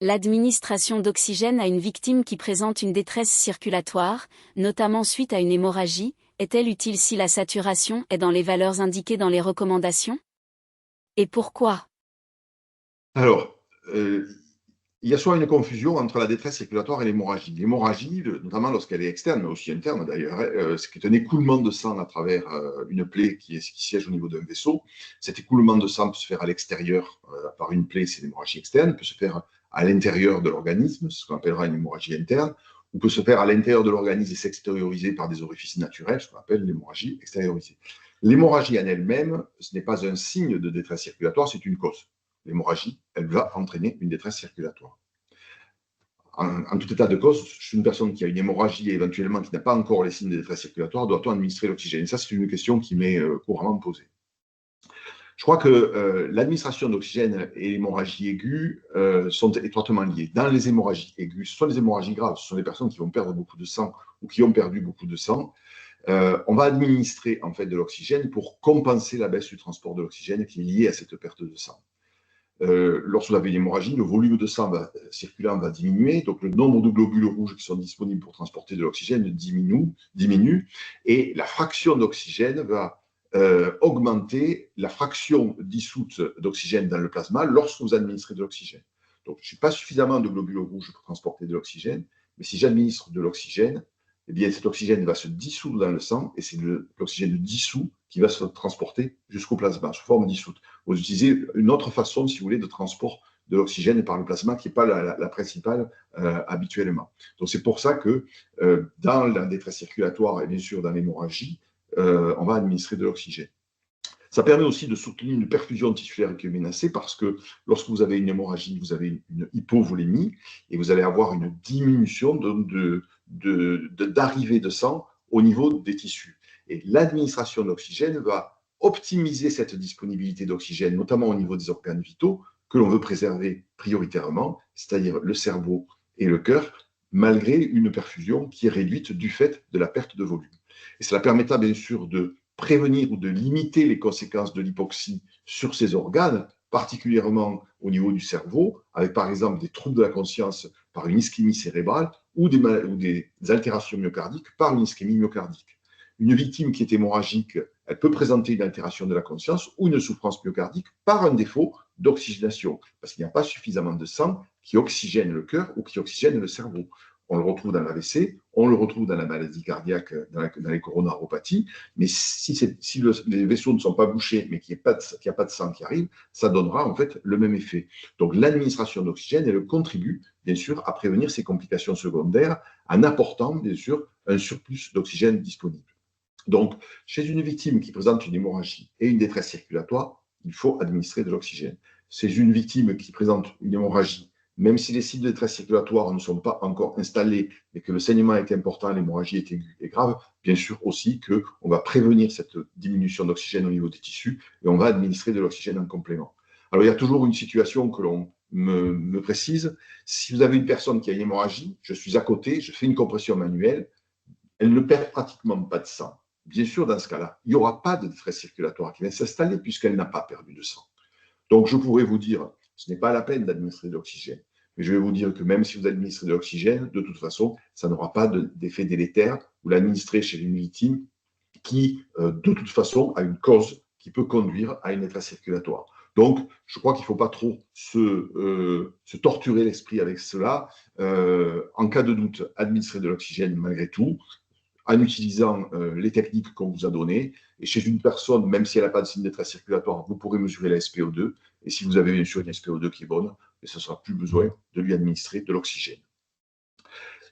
L'administration d'oxygène à une victime qui présente une détresse circulatoire, notamment suite à une hémorragie, est-elle utile si la saturation est dans les valeurs indiquées dans les recommandations? Et pourquoi? Alors, il y a soit une confusion entre la détresse circulatoire et l'hémorragie. L'hémorragie, notamment lorsqu'elle est externe, mais aussi interne d'ailleurs, c'est un écoulement de sang à travers une plaie qui siège au niveau d'un vaisseau. Cet écoulement de sang peut se faire à l'extérieur par une plaie, c'est l'hémorragie externe, peut se faire à l'intérieur de l'organisme, c'est ce qu'on appellera une hémorragie interne, ou peut se faire à l'intérieur de l'organisme et s'extérioriser par des orifices naturels, ce qu'on appelle l'hémorragie extériorisée. L'hémorragie en elle-même, ce n'est pas un signe de détresse circulatoire, c'est une cause. L'hémorragie, elle va entraîner une détresse circulatoire. En tout état de cause, chez une personne qui a une hémorragie et éventuellement qui n'a pas encore les signes de détresse circulatoire, doit-on administrer l'oxygène? Et ça, c'est une question qui m'est couramment posée. Je crois que l'administration d'oxygène et l'hémorragie aiguë sont étroitement liées. Dans les hémorragies aiguës, ce sont des hémorragies graves, ce sont des personnes qui vont perdre beaucoup de sang ou qui ont perdu beaucoup de sang. On va administrer en fait de l'oxygène pour compenser la baisse du transport de l'oxygène qui est liée à cette perte de sang. Lorsque vous avez une hémorragie, le volume de sang circulant va diminuer, donc le nombre de globules rouges qui sont disponibles pour transporter de l'oxygène diminue, et la fraction d'oxygène va augmenter la fraction dissoute d'oxygène dans le plasma lorsque vous administrez de l'oxygène. Donc, je n'ai pas suffisamment de globules rouges pour transporter de l'oxygène, mais si j'administre de l'oxygène, eh bien, cet oxygène va se dissoudre dans le sang et c'est l'oxygène dissous qui va se transporter jusqu'au plasma sous forme dissoute. Vous utilisez une autre façon, si vous voulez, de transport de l'oxygène par le plasma qui n'est pas la principale habituellement. Donc, c'est pour ça que dans la détresse circulatoire et bien sûr dans l'hémorragie, on va administrer de l'oxygène. Ça permet aussi de soutenir une perfusion tissulaire qui est menacée parce que lorsque vous avez une hémorragie, vous avez une hypovolémie et vous allez avoir une diminution d'arrivée de sang au niveau des tissus. Et l'administration d'oxygène va optimiser cette disponibilité d'oxygène, notamment au niveau des organes vitaux que l'on veut préserver prioritairement, c'est-à-dire le cerveau et le cœur, malgré une perfusion qui est réduite du fait de la perte de volume. Et cela permettra bien sûr de prévenir ou de limiter les conséquences de l'hypoxie sur ces organes, particulièrement au niveau du cerveau, avec par exemple des troubles de la conscience par une ischémie cérébrale ou des altérations myocardiques par une ischémie myocardique. Une victime qui est hémorragique, elle peut présenter une altération de la conscience ou une souffrance myocardique par un défaut d'oxygénation, parce qu'il n'y a pas suffisamment de sang qui oxygène le cœur ou qui oxygène le cerveau. On le retrouve dans l'AVC, on le retrouve dans la maladie cardiaque, dans les coronaropathies, mais si les vaisseaux ne sont pas bouchés, mais qu'il n'y a pas de sang qui arrive, ça donnera en fait le même effet. Donc l'administration d'oxygène, elle contribue bien sûr à prévenir ces complications secondaires en apportant bien sûr un surplus d'oxygène disponible. Donc, chez une victime qui présente une hémorragie et une détresse circulatoire, il faut administrer de l'oxygène. Chez une victime qui présente une hémorragie, même si les sites de détresse circulatoire ne sont pas encore installés et que le saignement est important, l'hémorragie est aiguë et grave, bien sûr aussi qu'on va prévenir cette diminution d'oxygène au niveau des tissus et on va administrer de l'oxygène en complément. Alors, il y a toujours une situation que l'on me précise. Si vous avez une personne qui a une hémorragie, je suis à côté, je fais une compression manuelle, elle ne perd pratiquement pas de sang. Bien sûr, dans ce cas-là, il n'y aura pas de détresse circulatoire qui va s'installer puisqu'elle n'a pas perdu de sang. Donc, je pourrais vous dire, ce n'est pas la peine d'administrer de l'oxygène. Mais je vais vous dire que même si vous administrez de l'oxygène, de toute façon, ça n'aura pas d'effet délétère. Vous l'administrez chez une victime qui, de toute façon, a une cause qui peut conduire à une détresse circulatoire. Donc, je crois qu'il ne faut pas trop se torturer l'esprit avec cela. En cas de doute, administrer de l'oxygène malgré tout, en utilisant les techniques qu'on vous a données. Et chez une personne, même si elle n'a pas de signe de détresse circulatoire, vous pourrez mesurer la SPO2. Et si vous avez bien sûr une SPO2 qui est bonne, ce ne sera plus besoin de lui administrer de l'oxygène.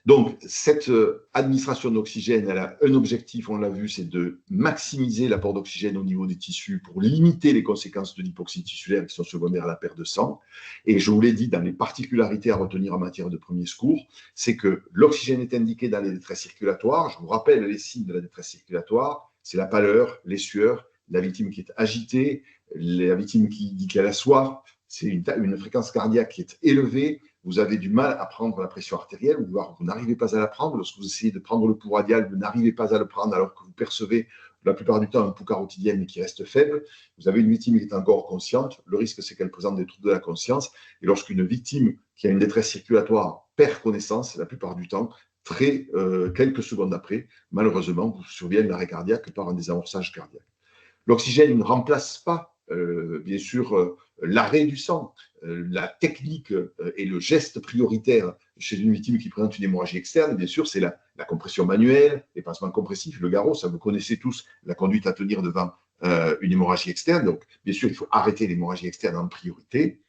Donc, cette administration d'oxygène, elle a un objectif, on l'a vu, c'est de maximiser l'apport d'oxygène au niveau des tissus pour limiter les conséquences de l'hypoxie tissulaire qui sont secondaires à la perte de sang. Et je vous l'ai dit, dans les particularités à retenir en matière de premier secours, c'est que l'oxygène est indiqué dans les détresses circulatoires. Je vous rappelle les signes de la détresse circulatoire, c'est la pâleur, les sueurs, la victime qui est agitée, la victime qui dit qu'elle a soif, c'est une fréquence cardiaque qui est élevée, vous avez du mal à prendre la pression artérielle, ou vous n'arrivez pas à la prendre. Lorsque vous essayez de prendre le pouls radial, vous n'arrivez pas à le prendre alors que vous percevez la plupart du temps un pouls carotidien mais qui reste faible. Vous avez une victime qui est encore consciente. Le risque, c'est qu'elle présente des troubles de la conscience. Et lorsqu'une victime qui a une détresse circulatoire perd connaissance, la plupart du temps, quelques secondes après, malheureusement, vous survient l'arrêt cardiaque par un désamorçage cardiaque. L'oxygène ne remplace pas, bien sûr, l'arrêt du sang. La technique et le geste prioritaire chez une victime qui présente une hémorragie externe, bien sûr, c'est la compression manuelle, les pansements compressifs, le garrot, ça vous connaissez tous, la conduite à tenir devant une hémorragie externe. Donc, bien sûr, il faut arrêter l'hémorragie externe en priorité.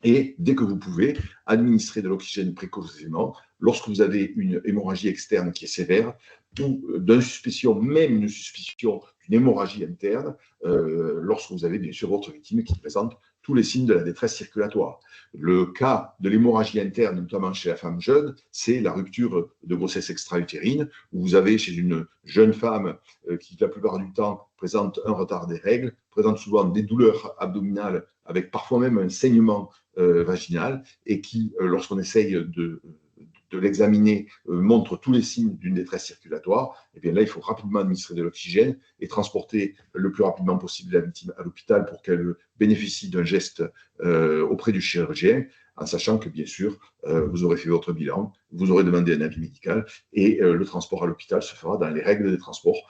Et dès que vous pouvez, administrer de l'oxygène précocement lorsque vous avez une hémorragie externe qui est sévère ou d'une suspicion, même une suspicion d'une hémorragie interne, lorsque vous avez bien sûr votre victime qui présente tous les signes de la détresse circulatoire. Le cas de l'hémorragie interne, notamment chez la femme jeune, c'est la rupture de grossesse extra-utérine, où vous avez chez une jeune femme qui, la plupart du temps, présente un retard des règles, présente souvent des douleurs abdominales avec parfois même un saignement vaginal et qui, lorsqu'on essaye de l'examiner, montre tous les signes d'une détresse circulatoire, et bien là, il faut rapidement administrer de l'oxygène et transporter le plus rapidement possible la victime à l'hôpital pour qu'elle bénéficie d'un geste auprès du chirurgien, en sachant que, bien sûr, vous aurez fait votre bilan, vous aurez demandé un avis médical et le transport à l'hôpital se fera dans les règles des transports